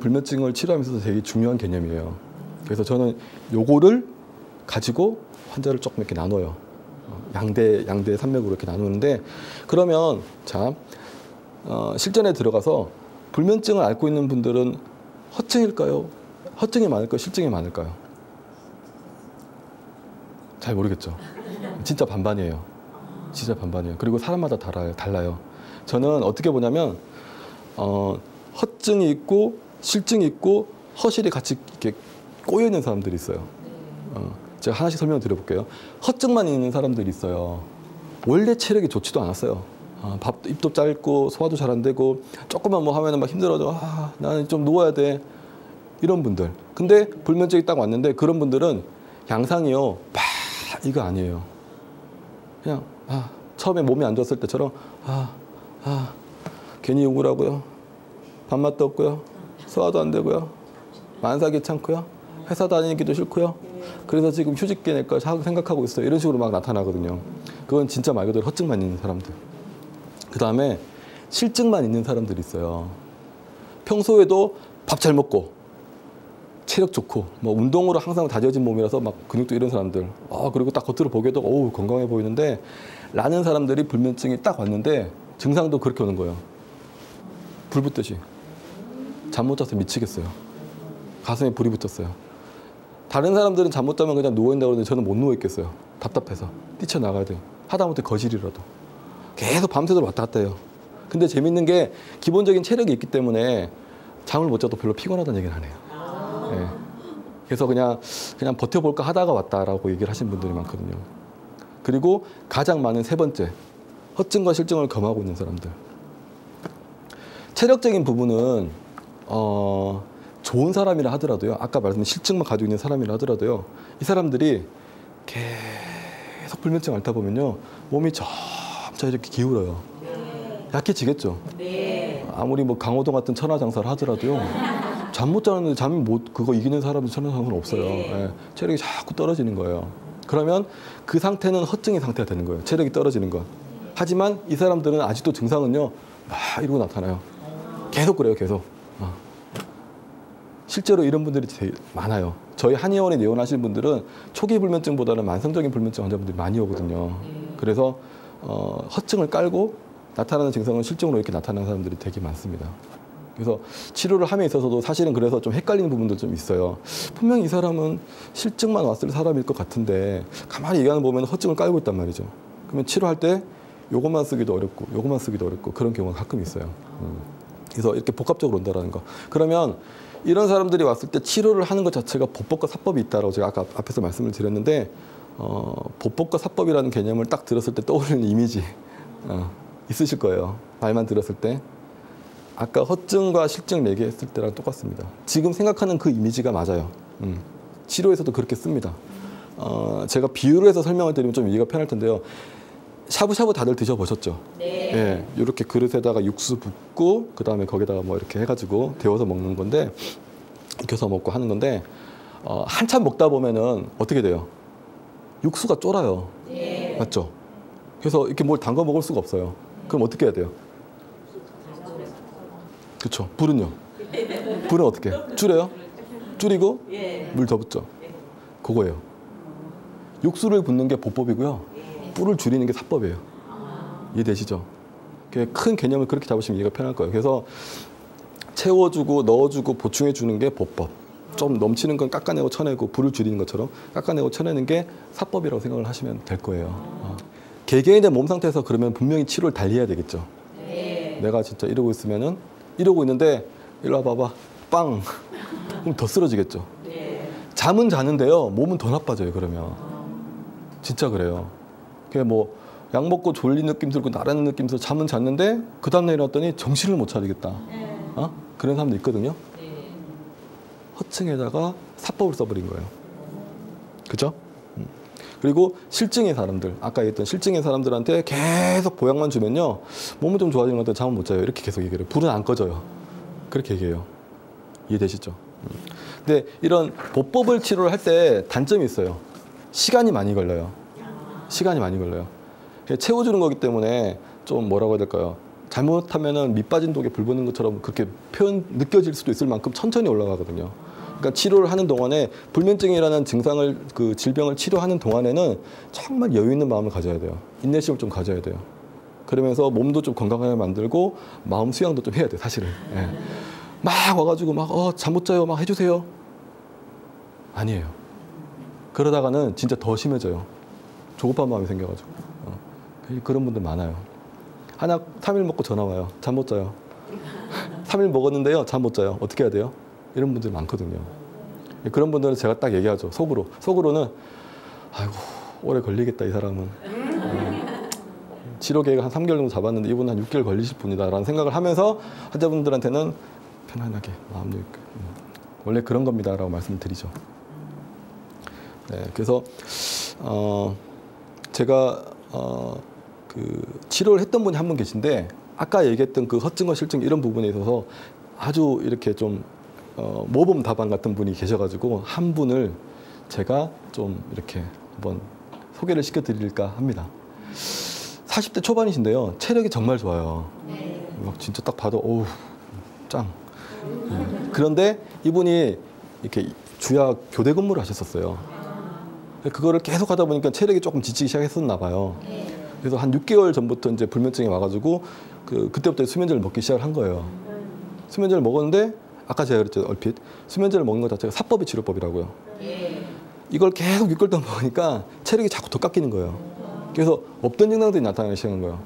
불면증을 치료하면서도 되게 중요한 개념이에요. 그래서 저는 요거를 가지고 환자를 조금 이렇게 나눠요. 양대 산맥으로 이렇게 나누는데, 그러면 자, 실전에 들어가서 불면증을 앓고 있는 분들은 허증일까요? 허증이 많을까요? 실증이 많을까요? 잘 모르겠죠. 진짜 반반이에요. 진짜 반반이에요. 그리고 사람마다 달라요. 저는 어떻게 보냐면 허증이 있고 실증이 있고 허실이 같이 이렇게 꼬여 있는 사람들이 있어요. 제가 하나씩 설명을 드려볼게요. 허증만 있는 사람들이 있어요. 원래 체력이 좋지도 않았어요. 입도 짧고 소화도 잘 안 되고 조금만 뭐 하면은 막 힘들어져. 나는 좀 누워야 돼. 이런 분들. 근데 불면증이 딱 왔는데 그런 분들은 양상이요. 이거 아니에요. 그냥 처음에 몸이 안 좋았을 때처럼 괜히 우울하고요. 밥맛도 없고요. 소화도 안 되고요. 만사 귀찮고요. 회사 다니기도 싫고요. 그래서 지금 휴직계 낼까 생각하고 있어요. 이런 식으로 막 나타나거든요. 그건 진짜 말 그대로 허증만 있는 사람들. 그 다음에 실증만 있는 사람들이 있어요. 평소에도 밥 잘 먹고 체력 좋고 뭐 운동으로 항상 다져진 몸이라서 막 근육도 이런 사람들. 그리고 딱 겉으로 보기에도 건강해 보이는데 라는 사람들이 불면증이 딱 왔는데 증상도 그렇게 오는 거예요. 불 붙듯이. 잠 못 자서 미치겠어요. 가슴에 불이 붙었어요. 다른 사람들은 잠 못 자면 그냥 누워있다고 그러는데 저는 못 누워있겠어요. 답답해서. 뛰쳐나가야 돼요. 하다못해 거실이라도. 계속 밤새도록 왔다 갔다 해요. 근데 재밌는 게 기본적인 체력이 있기 때문에 잠을 못 자도 별로 피곤하다는 얘기는 안 해요. 네. 그래서 그냥 버텨볼까 하다가 왔다라고 얘기를 하신 분들이 많거든요. 그리고 가장 많은 세 번째, 허증과 실증을 겸하고 있는 사람들. 체력적인 부분은 좋은 사람이라 하더라도요. 아까 말씀드린 실증만 가지고 있는 사람이라 하더라도요. 이 사람들이 계속 불면증 앓다 보면요. 몸이 점점 이렇게 기울어요. 약해지겠죠. 아무리 뭐 강호동 같은 천하장사를 하더라도요. 잠 못 자는데 그거 이기는 사람은 천하장사는 없어요. 체력이 자꾸 떨어지는 거예요. 그러면 그 상태는 허증의 상태가 되는 거예요. 체력이 떨어지는 건. 하지만 이 사람들은 아직도 증상은요. 막 이러고 나타나요. 계속 그래요. 계속. 실제로 이런 분들이 되게 많아요. 저희 한의원에 내원하시는 분들은 초기 불면증보다는 만성적인 불면증 환자분들이 많이 오거든요. 그래서 허증을 깔고 나타나는 증상은 실증으로 이렇게 나타나는 사람들이 되게 많습니다. 그래서 치료를 함에 있어서도 사실은 그래서 좀 헷갈리는 부분도 좀 있어요. 분명히 이 사람은 실증만 왔을 사람일 것 같은데 가만히 얘기하는 보면 허증을 깔고 있단 말이죠. 그러면 치료할 때 요것만 쓰기도 어렵고 요것만 쓰기도 어렵고 그런 경우가 가끔 있어요. 그래서 이렇게 복합적으로 온다는 거. 그러면 이런 사람들이 왔을 때 치료를 하는 것 자체가 보법과 사법이 있다라고 제가 아까 앞에서 말씀을 드렸는데 보법과 사법이라는 개념을 딱 들었을 때 떠오르는 이미지 있으실 거예요. 말만 들었을 때. 아까 허증과 실증 얘기했을 때랑 똑같습니다. 지금 생각하는 그 이미지가 맞아요. 치료에서도 그렇게 씁니다. 제가 비유를 해서 설명을 드리면 좀 이해가 편할 텐데요. 샤브샤브 다들 드셔보셨죠? 네. 예, 이렇게 그릇에다가 육수 붓고 그 다음에 거기다가 뭐 이렇게 해가지고 데워서 먹는 건데 익혀서 먹고 하는 건데 한참 먹다 보면은 어떻게 돼요? 육수가 쫄아요. 네. 맞죠? 그래서 이렇게 뭘 담가 먹을 수가 없어요. 그럼 어떻게 해야 돼요? 그렇죠. 불은요? 불은 어떻게 해요? 줄여요? 줄이고 물 더 붓죠. 그거예요. 육수를 붓는 게 보법이고요. 불을 줄이는 게 사법이에요. 이해되시죠? 큰 개념을 그렇게 잡으시면 이해가 편할 거예요. 그래서 채워주고 넣어주고 보충해주는 게 보법. 좀 넘치는 건 깎아내고 쳐내고 불을 줄이는 것처럼 깎아내고 쳐내는 게 사법이라고 생각을 하시면 될 거예요. 개개인의 몸 상태에서 그러면 분명히 치료를 달리해야 되겠죠. 내가 진짜 이러고 있으면은 이러고 있는데 일로 와봐봐. 빵. 그럼 더 쓰러지겠죠. 잠은 자는데요. 몸은 더 나빠져요. 그러면. 진짜 그래요. 그게 뭐 약 먹고 졸린 느낌 들고 나라는 느낌 들어서 잠은 잤는데 그 다음날 일어났더니 정신을 못 차리겠다. 그런 사람도 있거든요. 허증에다가 사법을 써버린 거예요. 그죠? 그리고 실증의 사람들, 아까 얘기했던 실증의 사람들한테 계속 보약만 주면요. 몸은 좀 좋아지는 건데 잠은 못 자요. 이렇게 계속 얘기해요. 불은 안 꺼져요. 그렇게 얘기해요. 이해되시죠? 근데 이런 보법을 치료를 할 때 단점이 있어요. 시간이 많이 걸려요. 시간이 많이 걸려요. 채워주는 거기 때문에 좀 뭐라고 해야 될까요? 잘못하면은 밑 빠진 독에 불 붙는 것처럼 그렇게 느껴질 수도 있을 만큼 천천히 올라가거든요. 그러니까 치료를 하는 동안에 불면증이라는 증상을 그 질병을 치료하는 동안에는 정말 여유 있는 마음을 가져야 돼요. 인내심을 좀 가져야 돼요. 그러면서 몸도 좀 건강하게 만들고 마음 수양도 좀 해야 돼요, 사실은. 예. 막 와가지고 막 잠 못 자요, 막 해주세요. 아니에요. 그러다가는 진짜 더 심해져요. 조급한 마음이 생겨가지고. 그런 분들 많아요. 한약 3일 먹고 전화 와요. 잠 못 자요. 3일 먹었는데요, 잠 못 자요. 어떻게 해야 돼요? 이런 분들 많거든요. 그런 분들은 제가 딱 얘기하죠. 속으로는 아이고 오래 걸리겠다 이 사람은. 치료 계획 한 3개월 정도 잡았는데 이분은 한 6개월 걸리실 분이다라는 생각을 하면서 환자분들한테는 편안하게 마음 놓고 원래 그런 겁니다라고 말씀을 드리죠. 네, 그래서 제가 그 치료를 했던 분이 한 분 계신데 아까 얘기했던 그 허증과 실증 이런 부분에 있어서 아주 이렇게 좀 모범 답안 같은 분이 계셔가지고 한 분을 제가 좀 이렇게 한번 소개를 시켜드릴까 합니다. 40대 초반이신데요. 체력이 정말 좋아요. 막 진짜 딱 봐도 어우 짱. 그런데 이분이 이렇게 주야 교대 근무를 하셨었어요. 그거를 계속 하다 보니까 체력이 조금 지치기 시작했었나 봐요. 그래서 한 6개월 전부터 이제 불면증이 와가지고 그때부터 수면제를 먹기 시작을 한 거예요. 수면제를 먹었는데 아까 제가 그랬죠, 얼핏. 수면제를 먹는 것 자체가 사법의 치료법이라고요. 이걸 계속 6개월 동안 먹으니까 체력이 자꾸 더 깎이는 거예요. 그래서 없던 증상들이 나타나기 시작한 거예요.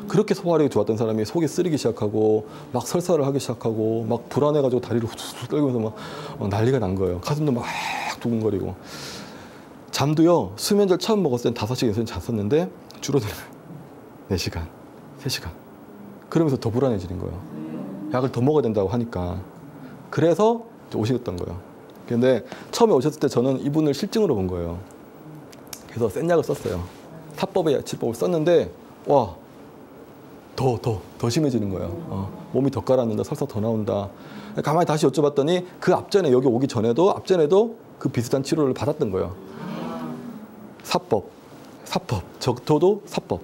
그렇게 소화력이 좋았던 사람이 속이 쓰리기 시작하고 막 설사를 하기 시작하고 막 불안해가지고 다리를 후두둑 떨면서 막 난리가 난 거예요. 가슴도 막 두근거리고. 잠도요. 수면제를 처음 먹었을 땐 5시간 이상 잤었는데 줄어들어요. 4시간, 3시간. 그러면서 더 불안해지는 거예요. 약을 더 먹어야 된다고 하니까. 그래서 오셨던 거예요. 근데 처음에 오셨을 때 저는 이분을 실증으로 본 거예요. 그래서 센 약을 썼어요. 사법의 치료법을 썼는데 와, 더 심해지는 거예요. 몸이 더 가라앉는다, 설사 더 나온다. 가만히 다시 여쭤봤더니 그 앞전에 여기 오기 전에도 앞전에도 그 비슷한 치료를 받았던 거예요. 사법, 적토도 사법.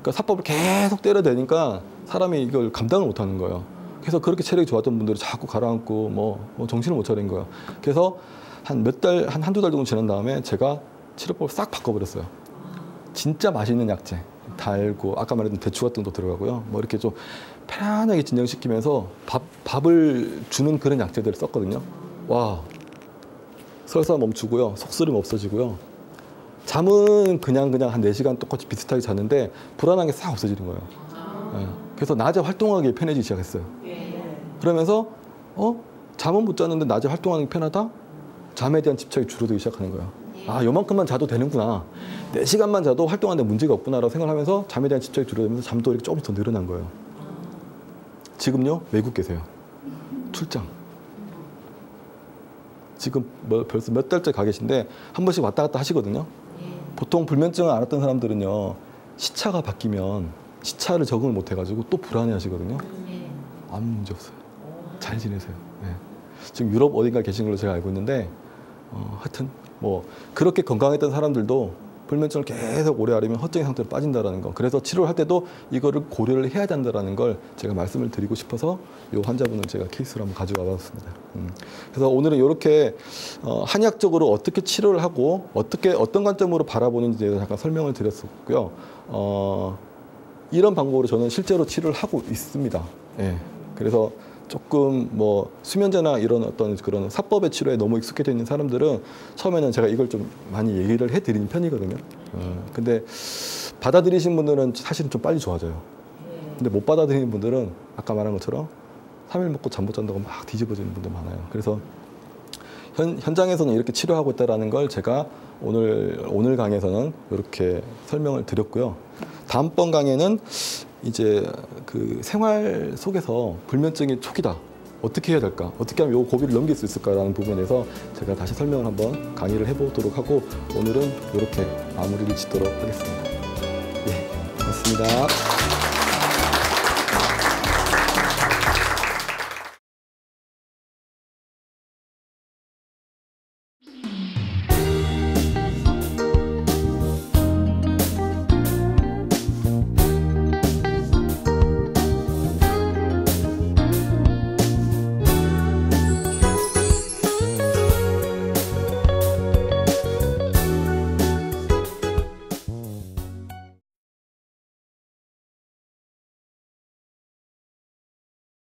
그러니까 사법을 계속 때려대니까 사람이 이걸 감당을 못하는 거예요. 그래서 그렇게 체력이 좋았던 분들이 자꾸 가라앉고 뭐 정신을 못 차린 거예요. 그래서 한 몇 달, 한두 달 정도 지난 다음에 제가 치료법을 싹 바꿔버렸어요. 진짜 맛있는 약재, 달고 아까 말했던 대추 같은 것도 들어가고요. 뭐 이렇게 좀 편안하게 진정시키면서 밥을 주는 그런 약재들을 썼거든요. 와, 설사 멈추고요, 속쓰림 없어지고요. 잠은 그냥 한 4시간 똑같이 비슷하게 자는데 불안한 게 싹 없어지는 거예요. 네. 그래서 낮에 활동하기 편해지기 시작했어요. 그러면서 잠은 못 자는데 낮에 활동하는 게 편하다? 잠에 대한 집착이 줄어들기 시작하는 거예요. 아, 요만큼만 자도 되는구나. 4시간만 자도 활동하는데 문제가 없구나라고 생각하면서 잠에 대한 집착이 줄어들면서 잠도 이렇게 조금씩 더 늘어난 거예요. 지금요, 외국 계세요. 출장. 지금 벌써 몇 달째 가 계신데 한 번씩 왔다 갔다 하시거든요. 보통 불면증을 앓았던 사람들은요, 시차가 바뀌면 시차를 적응을 못 해가지고 또 불안해 하시거든요. 아무 문제 없어요. 잘 지내세요. 네. 지금 유럽 어딘가 계신 걸로 제가 알고 있는데 하여튼 뭐 그렇게 건강했던 사람들도 불면증을 계속 오래 앓으면 허증의 상태로 빠진다는 거. 그래서 치료를 할 때도 이거를 고려를 해야 된다는 걸 제가 말씀을 드리고 싶어서 이 환자분을 제가 케이스로 한번 가져와 봤습니다. 그래서 오늘은 이렇게 한의학적으로 어떻게 치료를 하고 어떤 관점으로 바라보는지에 대해서 잠깐 설명을 드렸었고요. 이런 방법으로 저는 실제로 치료를 하고 있습니다. 예. 그래서 조금 뭐 수면제나 이런 어떤 그런 사법의 치료에 너무 익숙해져 있는 사람들은 처음에는 제가 이걸 좀 많이 얘기를 해드리는 편이거든요. 근데 받아들이신 분들은 사실은 좀 빨리 좋아져요. 근데 못 받아들이는 분들은 아까 말한 것처럼 3일 먹고 잠 못 잔다고 막 뒤집어지는 분들 많아요. 그래서 현장에서는 이렇게 치료하고 있다는 걸 제가 오늘 강의에서는 이렇게 설명을 드렸고요. 다음번 강의는 이제 그 생활 속에서 불면증이 초기다. 어떻게 해야 될까? 어떻게 하면 이 고비를 넘길 수 있을까라는 부분에 대해서 제가 다시 설명을 한번 강의를 해보도록 하고 오늘은 이렇게 마무리를 짓도록 하겠습니다. 예, 고맙습니다.